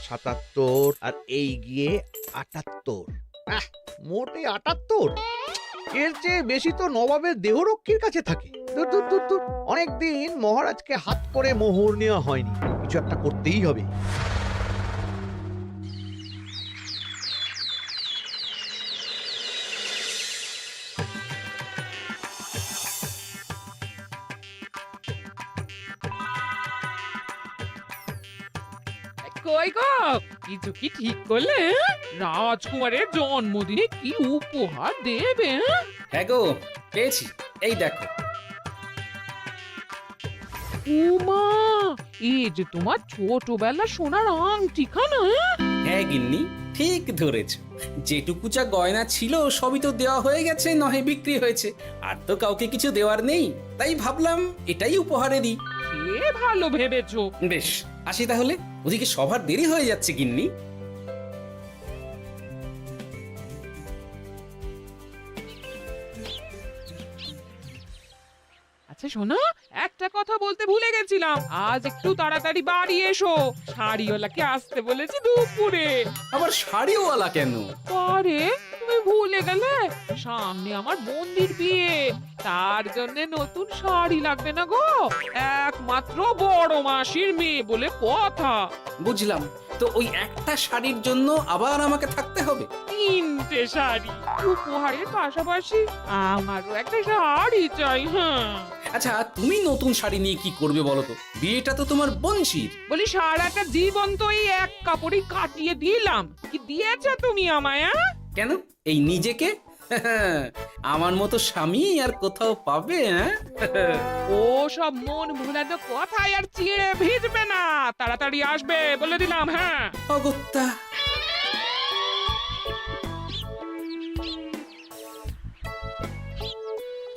77 আর এই গিয়ে 78। মোটে 78। এর চেয়ে বেশি তো নবাবের দেহরক্ষীর কাছে থাকে। দূর দূর দূর দূর। অনেকদিন মহারাজকে হাত করে মোহর নেওয়া হয়নি, কিছু একটা করতেই হবে। কই গো, কিছু কি ঠিক করলে? রাজকুমারের জন্মদিনে কি উপহার দেবে? হ্যাঁ গো, পেয়েছি, এই দেখো। উমা, এই যে তোমার ছোটবেলা সোনার আংটিখানা। হ্যাঁ গিন্নি, ঠিক ধরেছ। যেটুকু যা গয়না ছিল সবই তো দেওয়া হয়ে গেছে, নহে বিক্রি হয়েছে। আর তো কাউকে কিছু দেওয়ার নেই, তাই ভাবলাম এটাই উপহারে দিই। সে ভালো ভেবেছো। বেশ, আসি তাহলে, ওদিকে সবার দেরি হয়ে যাচ্ছে গিন্নি। আচ্ছা শোনো, একটা কথা বলতে ভুলে গেছিলাম, আজ একটু তাড়াতাড়ি বাড়ি এসো। শাড়িওয়ালাকে আসতে বলেছি দুপুরে। আবার শাড়িওয়ালা কেন? আরে তুমি ভুলে গেলে, সামনে আমার বোনদির বিয়ে, তার জন্য নতুন শাড়ি লাগবে না গো। একমাত্র বড় মাসির মেয়ে বলে কথা। বুঝলাম, তো ওই একটা শাড়ির জন্য আবার আমাকে থাকতে হবে? 3টে শাড়ি উপহারের পাশাপাশি আমারও একটা শাড়ি চাই। হ্যাঁ আচ্ছা, তুমি নতুন শাড়ি নিয়ে কি করবে বলো তো? বিয়েটা তো তোমার বংশীর। বলি, সারাটা জীবন তো এই এক কাপড়ই কাটিয়ে দিলাম, কি দিয়েছো তুমি আমায়? কেন, এই নিজেকে? আমার মতো স্বামী আর কোথাও পাবে? ও সব মন ভোলানো কথায় আর চিড়ে ভিজবে না, তাড়াতাড়ি আসবে বলে দিলাম। হ্যাঁ অগত্যা।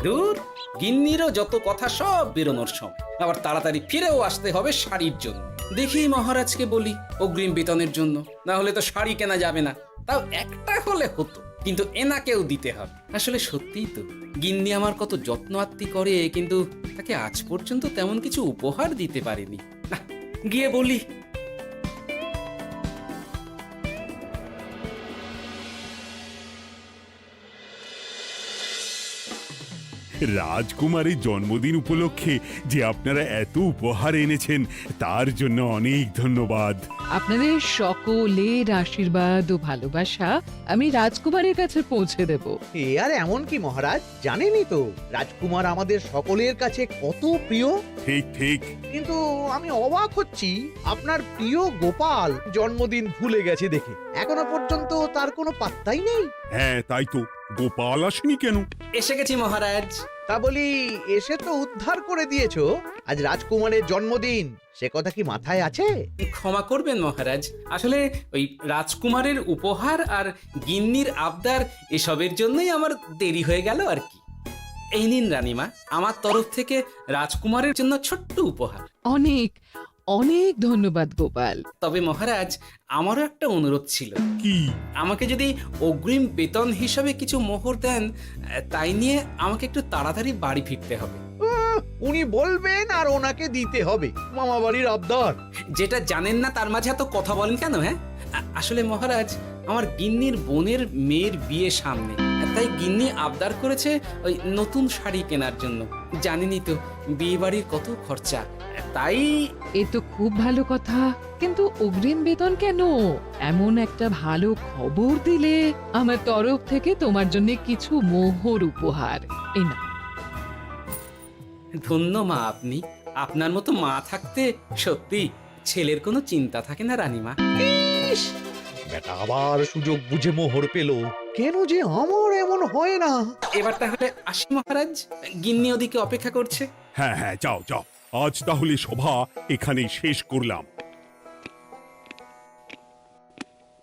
দূর, গিন্নিরও যত কথা সব বেরোনোর সময়। আবার তাড়াতাড়ি ফিরেও আসতে হবে শাড়ির জন্য। দেখি মহারাজকে বলি অগ্রিম বেতনের জন্য, না হলে তো শাড়ি কেনা যাবে না। তাও একটা হলে হতো, কিন্তু এনাকেও দিতে হবে। আসলে সত্যিই তো, গিন্নি আমার কত যত্ন আত্তি করে, কিন্তু তাকে আজ পর্যন্ত তেমন কিছু উপহার দিতে পারিনি। না, গিয়ে বলি। রাজকুমারের জন্মদিন উপলক্ষে যে আপনারা এত উপহার এনেছেন তার জন্য অনেক ধন্যবাদ। আপনাদের সকলের আশীর্বাদ ও ভালোবাসা আমি রাজকুমারের কাছে পৌঁছে দেব। এ আর এমন কি মহারাজ, জানেনই তো রাজকুমার আমাদের সকলের কাছে কত প্রিয়। ঠিক ঠিক। কিন্তু আমি অবাক হচ্ছি, আপনার প্রিয় গোপাল জন্মদিন ভুলে গেছে দেখে এখনো পর্যন্ত তার কোনো পাত্তাই নেই। হ্যাঁ তাই তো, গোপাল আসেনি কেন? এসে গেছি মহারাজ। তা বলি, এসে তো উদ্ধার করে দিয়েছো, আজ রাজকুমারের জন্মদিন, সে কথা কি মাথায় আছে? ক্ষমা করবেন মহারাজ, আসলে ওই রাজকুমারের উপহার আর গিন্নির আবদার এসবের জন্যই আমার দেরি হয়ে গেল আর কি। এই নিন রানীমা, আমার তরফ থেকে রাজকুমারের জন্য ছোট্ট উপহার। অনেক অনেক ধন্যবাদ গোপাল। তবে মহারাজ, আমারও একটা অনুরোধ ছিল। কি? আমাকে যদি অগ্রিম বেতন হিসাবে কিছু মোহর দেন, তাই নিয়ে আমাকে একটু তাড়াতাড়ি বাড়ি ফিরতে হবে। উনি বলবেন আর ওনাকে দিতে হবে, মামা বাড়ির আবদার। যেটা জানেন না তার মাঝে এত কথা বলেন কেন? হ্যাঁ, আসলে মহারাজ, আমার গিন্নির বোনের মেয়ের বিয়ে সামনে, তাই গিন্নি আবদার করেছে ওই নতুন শাড়ি কেনার জন্য। জানেনই তো বিয়ে বাড়ির কত খরচা, তাই। এ তো খুব ভালো কথা, কিন্তু অগ্রিম বেতন কেন? এমন একটা ভালো খবর দিলে আমার তরফ থেকে তোমার জন্য কিছু মোহর উপহার। এই না। ধন্য মা আপনি, আপনার মতো মা থাকতে সত্যি ছেলের কোনো চিন্তা থাকে না রানীমা। বেটা আবার সুযোগ বুঝে মোহর পেল, কেন যে আমার এমন হয় না। এবার তাহলে আসি মহারাজ, গিন্নি ওদিকে অপেক্ষা করছে। হ্যাঁ হ্যাঁ, যাও যাও, আজ তাহলে সভা এখানেই শেষ করলাম।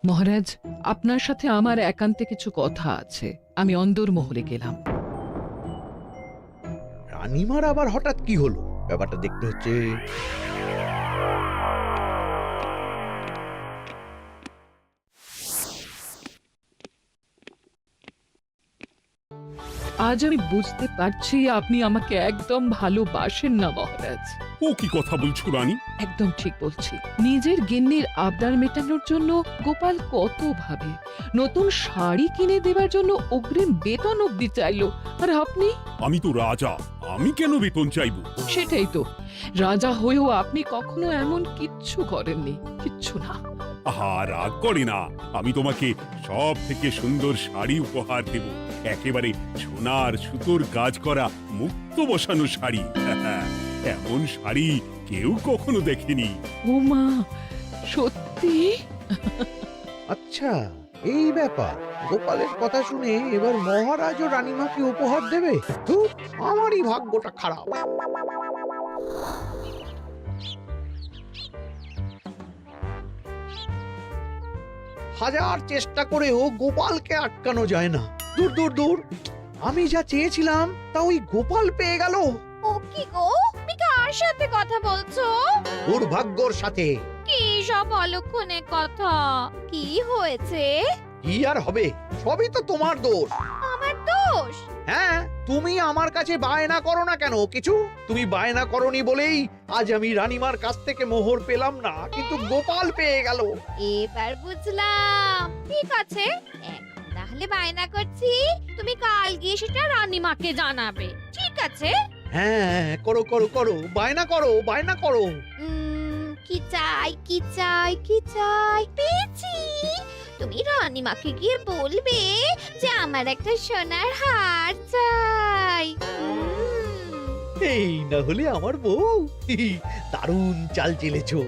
মহারাজ, আপনার সাথে আমার একান্তে কিছু কথা আছে, আমি অন্দরমহলে গেলাম। রানীমার আবার হঠাৎ কি হলো, ব্যাপারটা দেখতে হচ্ছে। আজ আমি বুঝতে পারছি আপনি আমাকে একদম ভালোবাসেন না মহারাজ। ও কি কথা বলছো রানী? একদম ঠিক বলছি। নিজের গিন্নির আবদার মেটানোর জন্য গোপাল কত ভাবে, নতুন শাড়ি কিনে দেওয়ার জন্য অগ্রিম বেতন অব্দি চাইলো, আর আপনি? আমি তো রাজা, আমি কেন বেতন চাইবো? সেটাই তো, রাজা হয়েও আপনি কখনো এমন কিচ্ছু করেননি, কিচ্ছু না। আহা, রাগ করে না। আমি তোমাকে সব থেকে সুন্দর শাড়ি উপহার দেব, একেবারে সোনার সুতোর কাজ করা মুক্ত বসানো শাড়ি। এমন শাড়ি কেউ কখনো দেখেনি। ও মা, সত্যি? আচ্ছা, এই ব্যাপার। গোপালের কথা শুনে এবার মহারাজ ও রানীমাকে উপহার দেবে? ধুর, আমারই ভাগ্যটা খারাপ। হাজার চেষ্টা করেও গোপালকে আটকানো যায় না। দূর দূর দূর, আমি যা চেয়েছিলাম তা ওই গোপাল পেয়ে গেল। ও কি গো, তুমি কার সাথে কথা বলছো? দুর্ভাগ্যর সাথে। কি সব অলক্ষণের কথা? কি হয়েছে? কি আর হবে, সবই তো তোমার দোষ। আমার দোষ? হ্যাঁ, তুমি আমার কাছে বায়না করো না কেন কিছু? তুমি বায়না করনি বলেই আজ আমি রানীমার কাছ থেকে মোহর পেলাম না, কিন্তু গোপাল পেয়ে গেল। এবার বুঝলাম। ঠিক আছে, এখন তাহলে বায়না করছি, তুমি কাল গিয়ে সেটা রানীমাকে জানাবে, ঠিক আছে? হ্যাঁ, করো করো করো, বায়না করো, বায়না করো। কি চাই, কি চাই, কি চাই? পেয়েছি। তুমি রানীমাকে গিয়ে বলবে যে আমার একটা সোনার হার চাই। এই না হলে আমার বউ। দারুণ চাল চেলেছো।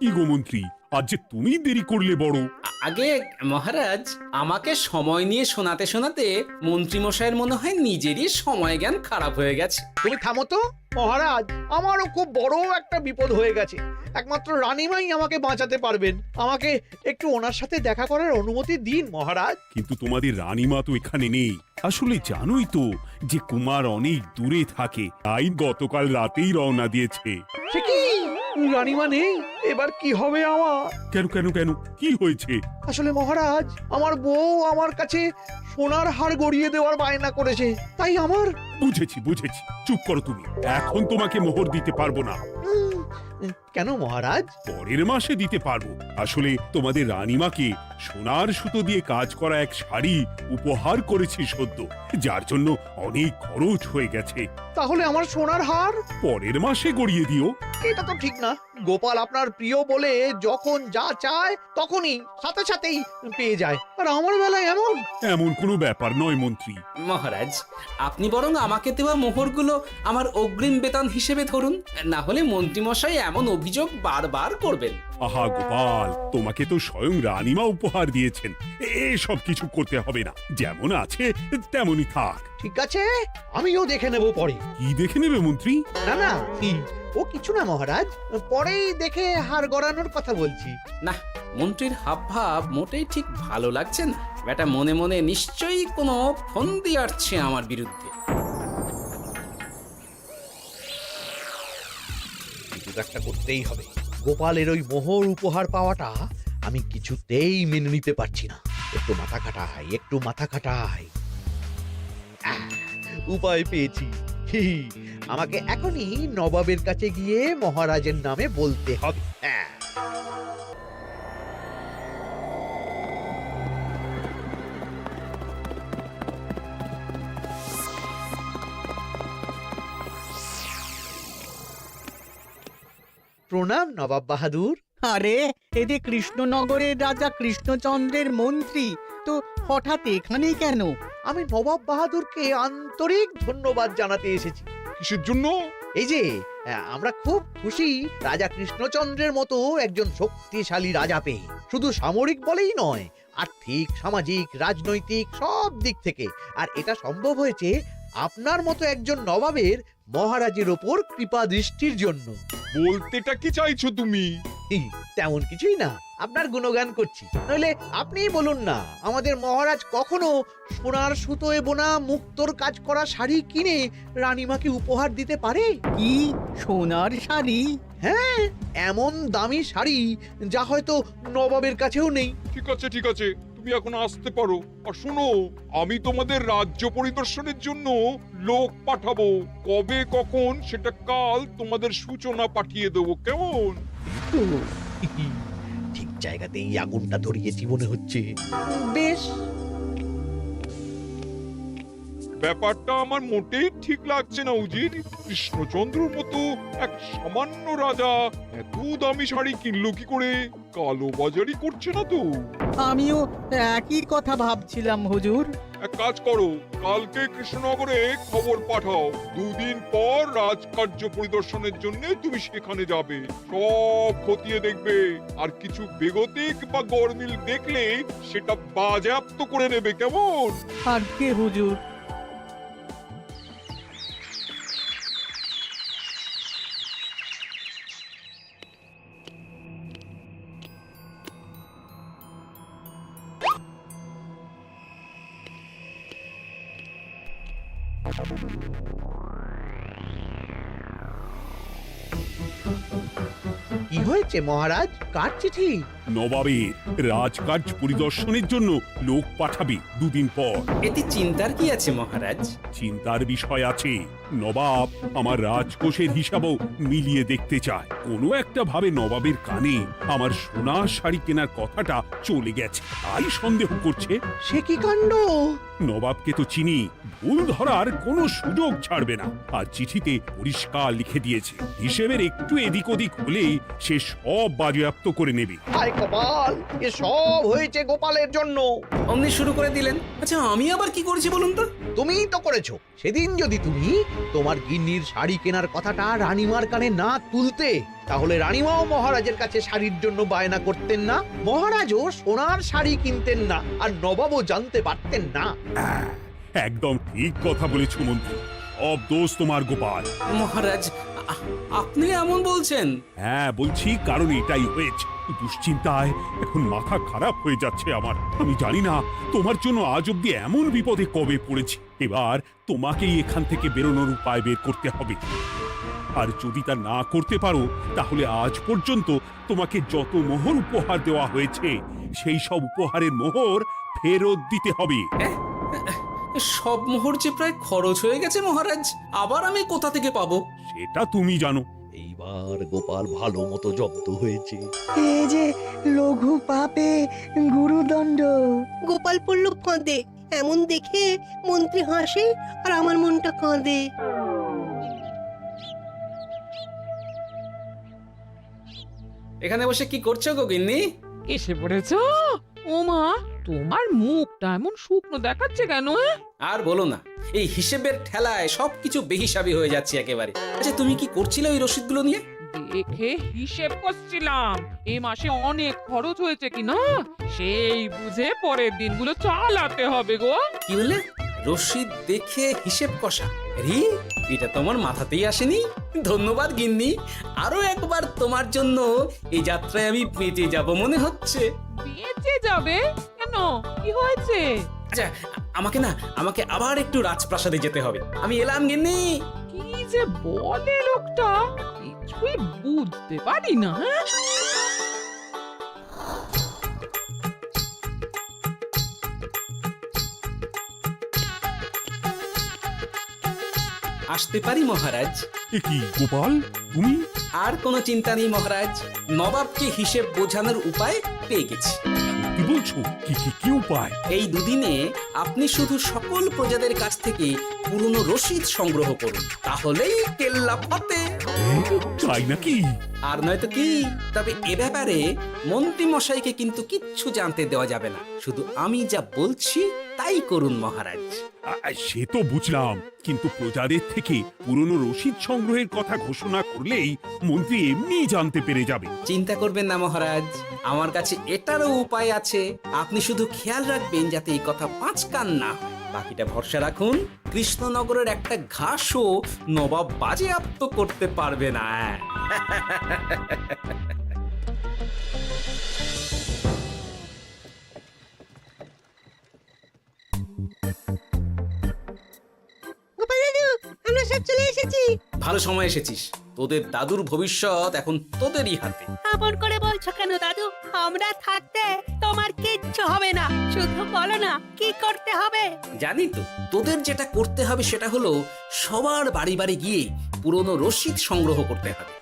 কি গো মন্ত্রী, আজ যে তুমি দেরি করলে বড়। আগে মহারাজ, আমাকে সময় নিয়ে শোনাতে শোনাতে মন্ত্রীমশাইয়ের মনে হয় নিজেরই সময় জ্ঞান খারাপ হয়ে গেছে। তুমি থামো তো মহারাজ, আমারও খুব বড় একটা বিপদ হয়ে গেছে। একমাত্র রানীমাই আমাকে বাঁচাতে পারবেন। আমাকে একটু ওনার সাথে দেখা করার অনুমতি দিন মহারাজ। কিন্তু তোমাদের রানীমা তো এখানে নেই। আসলে জানোই তো যে কুমার অনেক দূরে থাকে, তাই গতকাল রাতেই রওনা দিয়েছে। সে কি, রানীমা নেই? এবার কি হবে আমার? কেন কেন কেন, কি হয়েছে? আসলে মহারাজ, আমার বউ আমার কাছে সোনার হার গড়িয়ে দেওয়ার বায়না করেছে, তাই আমার। বুঝেছি বুঝেছি, চুপ করো তুমি। এখন তোমাকে মোহর দিতে পারবো না। কেন মহারাজ? পরের মাসে দিতে পারবো। আসলে তোমাদের রানীমাকে সোনার সুতো দিয়ে কাজ করা এক শাড়ি উপহার করেছি সদ্য, যার জন্য অনেক খরচ হয়ে গেছে। তাহলে আমার সোনার হার পরের মাসে গড়িয়ে দিও। এটা তো ঠিক না। গোপাল আপনার প্রিয় বলে যখন যা চায় তখনই সাথে সাথেই পেয়ে যায়, আর আমার বেলায় এমন। এমন কোনো ব্যাপার নয় মন্ত্রী। মহারাজ, আপনি বরং আমাকে দেওয়া মোহরগুলো আমার অগ্রিম বেতন হিসেবে ধরুন, না হলে মন্ত্রীমশাই এমন অভিযোগ বারবার করবেন। আহা গোপাল, তোমাকে তো স্বয়ং রানীমা উপহার দিয়েছেন, এসব কিছু করতে হবে না। যেমন আছে তেমনই থাক। ঠিক আছে, আমিও দেখে নেব পরে। কি দেখে নেবে মন্ত্রী? না না, ও কিছু না মহারাজ, পরেই দেখে হার গড়ানোর কথা বলছি। না, মন্ত্রীর হাবভাব মোটেই ঠিক ভালো লাগছে না। বেটা মনে মনে নিশ্চয়ই কোনো ফন্দি আটছে আমার বিরুদ্ধে। কিছু একটা করতেই হবে। গোপালের ওই মোহর উপহার পাওয়াটা আমি কিছুতেই মেনে নিতে পারছি না। একটু মাথা খাটাই, একটু মাথা খাটাই। উপায় পেয়েছি। আমাকে এখনই নবাবের কাছে গিয়ে মহারাজের নামে বলতে হবে। প্রণাম নবাব বাহাদুর। আরে এ যে কৃষ্ণনগরের রাজা কৃষ্ণচন্দ্রের মন্ত্রী, তো হঠাৎ এখানেই কেন? আমি নবাব বাহাদুরকে আন্তরিক ধন্যবাদ জানাতে এসেছি। কিসের জন্য? এই যে আমরা খুব খুশি রাজা কৃষ্ণচন্দ্রের মতো একজন শক্তিশালী রাজা পেয়ে। শুধু সামরিক বলেই নয়, আর্থিক, সামাজিক, রাজনৈতিক সব দিক থেকে। আর এটা সম্ভব হয়েছে আপনার মতো একজন নবাবের মহারাজের ওপর কৃপা দৃষ্টির জন্য। বলতেটা কি চাইছো তুমি? তেমন কিছুই না, আপনার গুণগান করছি। নইলে আপনিই বলুন না, আমাদের মহারাজ কখনো সোনার সুতোয় বোনা মুক্তোর কাজ করা শাড়ি কিনে রানীমাকে উপহার দিতে পারে? কি সোনার শাড়ি? হ্যাঁ, এমন দামি শাড়ি যা হয়তো নবাবের কাছেও নেই। ঠিক আছে, তুমি এখন আসতে পারো। আর শোনো, আমি তোমাদের রাজ্য পরিদর্শনের জন্য লোক পাঠাবো। কবে কখন সেটা কাল তোমাদের সূচনা পাঠিয়ে দেবো, কেমন? তো ঠিক জায়গাতেই আগুনটা ধরিয়েছি মনে হচ্ছে। বেশ, ব্যাপারটা আমার মোটেই ঠিক লাগছে না উজির। কৃষ্ণচন্দ্রর মতো এক সামান্য রাজা এত দামি শাড়ি কিনলো কি করে? কালো বাজারি করছে না তো? আমিও একই কথা ভাবছিলাম হুজুর। এক কাজ করো, কালকে কৃষ্ণনগরে খবর পাঠাও। 2 দিন পর রাজকার্য পরিদর্শনের জন্য তুমি সেখানে যাবে। সব খতিয়ে দেখবে, আর কিছু বেগতিক বা গরমিল দেখলে সেটা বাজেয়াপ্ত করে নেবে, কেমন? আর কে হুজুর? কি হয়েছে মহারাজ? কার চিঠি? নবাবের রাজকার্য পরিদর্শনের জন্য লোক পাঠাবে 2 দিন পর। এতে চিন্তার কি আছে মহারাজ? চিন্তার বিষয় আছে। নবাব আমার রাজকোষের হিসাবও মিলিয়ে দেখতে চায়। কোনো একটা ভাবে নবাবের কানে আমার সোনার শাড়ি কেনার কথাটা চলে গেছে, তাই সন্দেহ করছে। সে কি কাণ্ড! নবাবকে তো চিনি, ভুল ধরার কোনো সুযোগ ছাড়বে না। আর চিঠিতে পরিষ্কার লিখে দিয়েছে, হিসেবের একটু এদিক ওদিক হলেই সে সব বাজেয়াপ্ত করে নেবে। হায় কপাল, এ সব হয়েছে গোপালের জন্য। অমনি শুরু করে দিলেন। আচ্ছা, আমি আবার কি করেছি বলুন তো? তুমিই তো করেছো। সেদিন যদি তুমি তোমার গিন্নির শাড়ি কেনার কথাটা রানীমার কানে না তুলতে, তাহলে রানীমাও মহারাজের কাছে শাড়ির জন্য বায়না করতেন না, মহারাজও সোনার শাড়ি কিনতেন না, আর নবাবও জানতে পারতেন না। একদম ঠিক কথা বলেছ মন্ত্রী, সব দোষ তোমার গোপাল। মহারাজ, আপনি এমন বলছেন? হ্যাঁ বলছি, কারণ এটাই হয়েছে। দুশ্চিন্তায় এখন মাথা খারাপ হয়ে যাচ্ছে আমার। আমি জানি না তোমার জন্য আজ অব্দি এমন বিপদে কবে পড়েছি। এবার তোমাকেই এখান থেকে বেরোনোর উপায় বের করতে হবে। আর যদি তা না করতে পারো, তাহলে আজ পর্যন্ত তোমাকে যত মোহর উপহার দেওয়া হয়েছে, সেই সব উপহারের মোহর ফেরত দিতে হবে। সব মোহর যে প্রায় খরচ হয়ে গেছে মহারাজ, আবার আমি কোথা থেকে পাবো? সেটা তুমি জানো। এইবার গোপাল ভালো মতো জব্দ হয়েছে। এ যে লঘু পাপে গুরুদণ্ড। গোপাল পড়ল কাঁদে। এমন দেখে মন্ত্রী হাসে আর আমার মনটা কাঁদে। এখানে বসে কি করছো গো গিন্নি? এসে পড়েছ? ওমা, তোমার মুখটা এমন শুকনো দেখাচ্ছে কেন? আর বলো না, এই হিসেবের ঠেলায় সবকিছু বেহিসাবি হয়ে যাচ্ছে একেবারে। আচ্ছা, তুমি কি করছিলে ওই রসিদগুলো নিয়ে? দেখে হিসেব করছিলাম এই মাসে অনেক খরচ হয়েছে কিনা, সেই বুঝে পরের দিনগুলো চালাতে হবে গো। কি বললে? রসিদ দেখে হিসেব কষা? রি, এটা তোমার মাথাতেই আসেনি। ধন্যবাদ গিন্নি, আরো একবার তোমার জন্য এই যাত্রায় আমি বেঁচে যাব মনে হচ্ছে। বেঁচে যাবে কেন? কি হয়েছে? আচ্ছা, আমাকে আবার একটু রাজপ্রাসাদে যেতে হবে। আমি এলাম গিন্নি। কি যে বলে লোকটা, কিছুই বুঝতে পারি না। আসতে পারি মহারাজ? এ কি গোপাল, তুমি? আর কোনো চিন্তা নেই মহারাজ, নবাবকে হিসেব বোঝানোর উপায় পেয়ে গেছি। কি বলছো? কি উপায়? এই দুদিনে আপনি শুধু সকল প্রজাদের কাছ থেকে পুরনো রসিদ সংগ্রহ করুন, তাহলেই কেল্লা ফতে। তাই নাকি? আর নয়তো কি? তবে এ ব্যাপারে মন্ত্রী মশাইকে কিন্তু কিচ্ছু জানতে দেওয়া যাবে না। শুধু আমি যা বলছি তাই করুন মহারাজ। সে তো বুঝলাম, কিন্তু প্রজাদের থেকে পুরনো রসিদ সংগ্রহের কথা ঘোষণা করলেই মন্ত্রী এমনিই জানতে পেরে যাবে। চিন্তা করবেন না মহারাজ, আমার কাছে এটারও উপায় আছে। আপনি শুধু খেয়াল রাখবেন যাতে এই কথা 5 কান না হয়। বাকিটা ভরসা রাখুন, কৃষ্ণনগরের একটা ঘাসও নবাব বাজেয়াপ্ত করতে পারবে না। গোপাল দাদু, আমরা সব চলে এসেছি। ভালো সময় এসেছিস। তোদের দাদুর ভবিষ্যৎ এখন তোদেরই হাতে। এমন করে বলছো কেন দাদু? আমরা থাকতে তোমার কিচ্ছু হবে না, শুধু বলো না কি করতে হবে। জানি তো, তোদের যেটা করতে হবে সেটা হলো সবার বাড়ি বাড়ি গিয়ে পুরনো রসিদ সংগ্রহ করতে হবে।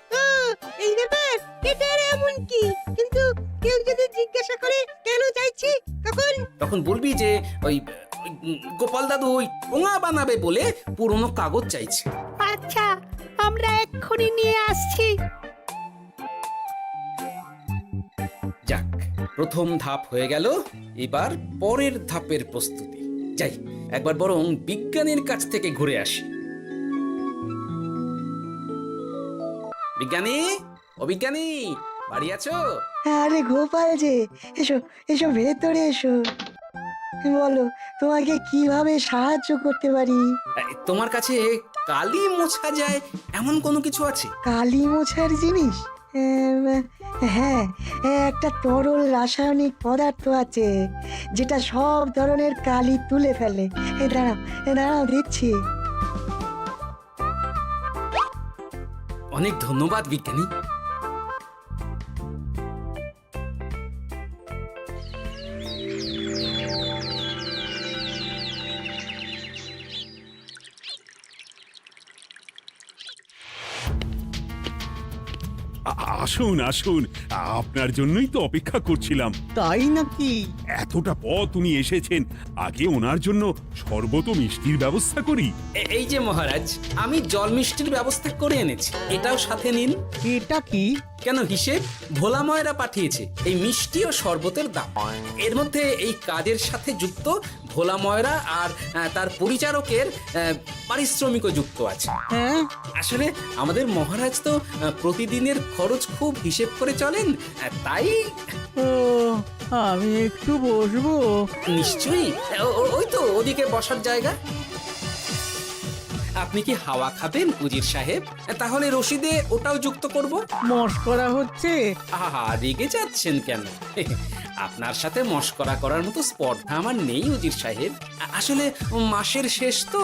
এই ব্যাপার, এটা আর এমন কি? কিন্তু কেউ যদি জিজ্ঞাসা করে কেন চাইছি, তখন বলবি যে ওই গোপাল দাদু ওই ঠোঙা বানাবে বলে পুরনো কাগজ চাইছে। আচ্ছা, আমরা এক্ষুনি নিয়ে আসছি। যাক, প্রথম ধাপ হয়ে গেল, এবার পরের ধাপের প্রস্তুতি। যাই, একবার বরং বিজ্ঞানীর কাছ থেকে ঘুরে আসি। বিজ্ঞানী, ও বিজ্ঞানী, বাড়ি আছো? আরে গোপাল যে, এসো এসো ভেতরে এসো। বলো, তোমাকে কিভাবে সাহায্য করতে পারি? তোমার কাছে কালি মোছা যায় এমন কোনো কিছু আছে? কালি মোছার জিনিস? হ্যাঁ, একটা তরল রাসায়নিক পদার্থ আছে যেটা সব ধরনের কালি তুলে ফেলে। দাঁড়াও দিচ্ছি। অনেক ধন্যবাদ বিজ্ঞানী। আসুন আসুন, আপনার জন্যই তো অপেক্ষা করছিলাম। তাই নাকি? এতটা পথ উনি এসেছেন, আগে ওনার জন্য শরবত ও মিষ্টির ব্যবস্থা করি। এই যে মহারাজ, আমি জল মিষ্টির ব্যবস্থা করে এনেছি, এটাও সাথে নিন। এটা কি? কেন, হিসেব ভোলা ময়রা পাঠিয়েছে এই মিষ্টি ও শরবতের দাম। এর মধ্যে এই কাজের সাথে যুক্ত ভোলা ময়রা আর তার পরিচারকের পারিশ্রমিকও যুক্ত আছে। হ্যাঁ, আসলে আমাদের মহারাজ তো প্রতিদিনের খরচ খুব হিসেব করে চলেন, তাই। ও, আমি একটু বসবো? নিশ্চয়ই, ওই তো ওদিকে বসার জায়গা। আপনি কি হাওয়া খাবেন উজির সাহেব? তাহলে রশিদে ওটাও যুক্ত করব। মশকরা হচ্ছে? আহা, রেগে যাচ্ছেন কেন? আপনার সাথে মশকরা করার মতো স্পর্ধা আমার নেই উজির সাহেব। আসলে মাসের শেষ তো,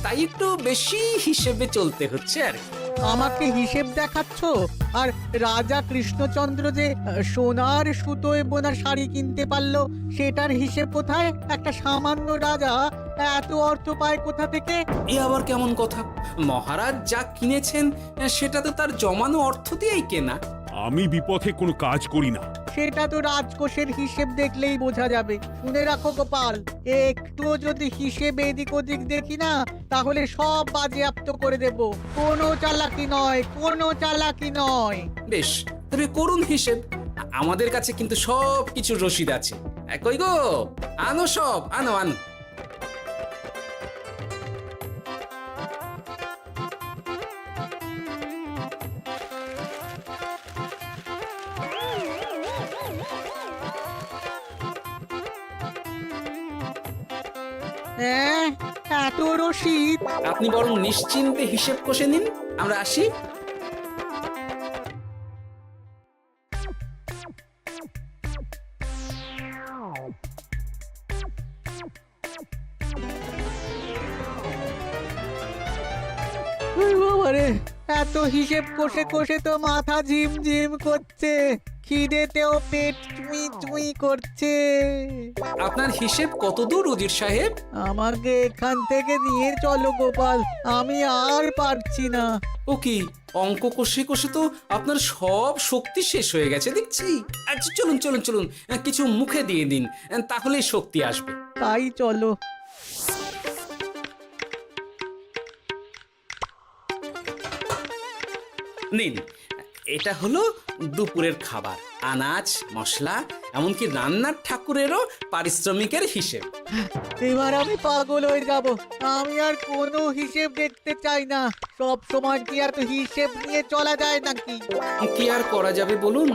তাই একটু বেশি হিসেবে চলতে হচ্ছে আর কি। আমাকে হিসেব দেখাচ্ছ? আর রাজা কৃষ্ণচন্দ্র যে সোনার সুতোয় বোনা শাড়ি কিনতে পারলো, সেটার হিসেব কোথায়? একটা সামান্য রাজা এত অর্থ পায় কোথা থেকে? এ আবার কেমন কথা? মহারাজ যা কিনেছেন সেটা তো তার জমানো অর্থ দিয়েই কেনা। আমি বিপথে কোনো কাজ করি না। সেটা তো রাজকোষের হিসেব দেখলেই বোঝা যাবে। শুনে রাখো গোপাল, একটুও যদি হিসেব এদিক ওদিক দেখি না, তাহলে সব বাজেয়াপ্ত করে দেব। কোনো চালাকি নয়, কোনো চালাকি নয়। বেশ, তবে করুন হিসেব। আমাদের কাছে কিন্তু সব কিছুর রসিদ আছে। কই গো, আনো সব, আনো আনো। হ্যাঁ, এত রসিদ? আপনি বরং নিশ্চিন্তে হিসেব কষে নিন, আমরা আসি। বাবারে, এত হিসেব কষে কষে তো মাথা ঝিমঝিম করছে, খিদেতেও পেট চুই চুই করছে। আপনার হিসেব কত দূর উজির সাহেব? আমাকে এখান থেকে নিয়ে চলো গোপাল, আমি আর পারছি না। ও কি, অঙ্ক কষে কষে তো আপনার সব শক্তি শেষ হয়ে গেছে দেখছি। আচ্ছা চলুন চলুন চলুন, কিছু মুখে দিয়ে দিন, তাহলেই শক্তি আসবে। তাই চলো। নিন, এটা হলো দুপুরের খাবার, আনাজ মশলা, এমনকি রান্নার ঠাকুরেরও পারিশ্রমিকের হিসেব। এবার আমি পাগল হয়ে যাব। আমি আর কোনো হিসেব দেখতে চাই না। সব সময় কি আর হিসেব নিয়ে চলা যায় নাকি? কি আর করা যাবে বলুন?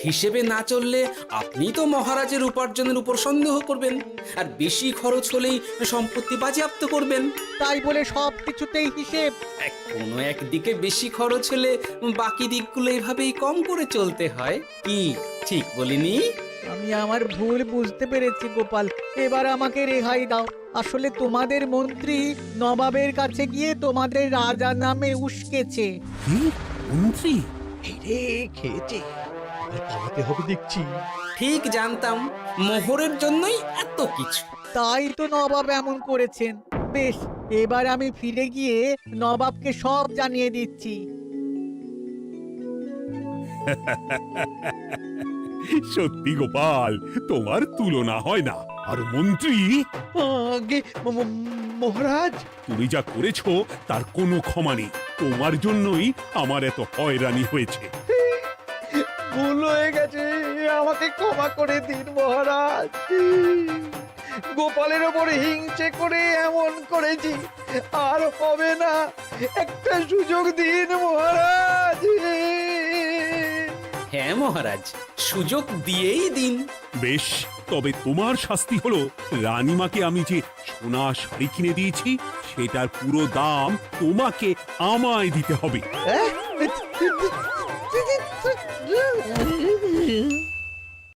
হিসেবে না চললে আপনি তো মহারাজের উপার্জনের উপর সন্দেহ করবেন, আর বেশি খরচ হলেই সম্পত্তি বাজেয়াপ্ত করবেন। তাই বলে সব কিছুতেই হিসেব? কোনো একদিকে বেশি খরচ হলে বাকি দিকগুলো এভাবেই কম করে চলতে হয়। কি ঠিক বলিনি? আমি আমার ভুল বুঝতে পেরেছি গোপাল, এবার আমাকে রেহাই দাও। আসলে তোমাদের মন্ত্রী নবাবের কাছে গিয়ে তোমাদের রাজা নামে উস্কেছে। কি মন্ত্রী? এই রে খেয়েছে, এবার পালাতে হবে দেখছি। ঠিক জানতাম মোহরের জন্যই এত কিছু। তাই তো নবাব এমন করেছেন। বেশ, এবার আমি ফিরে গিয়ে নবাবকে সব জানিয়ে দিচ্ছি। সত্যি গোপাল, তোমার তুলনা হয় না। আর মন্ত্রী, আগে মহারাজ, তুমি যা করেছো তার কোনো ক্ষমা নেই। তোমার জন্যই আমার এত হয়রানি হয়েছে। ভুল হয়ে গেছে, আমাকে ক্ষমা করে দিন মহারাজ। গোপালের ওপর হিংসে করে এমন করেছি, আর হবে না। একটা সুযোগ দিন মহারাজ। হ্যাঁ মহারাজ, সুযোগ দিয়েই দিন। বেশ, তবে তোমার শাস্তি হলো রানীমাকে আমি যে সোনা শাড়ি কিনে দিয়েছি সেটার পুরো দাম তোমাকে আমায় দিতে হবে।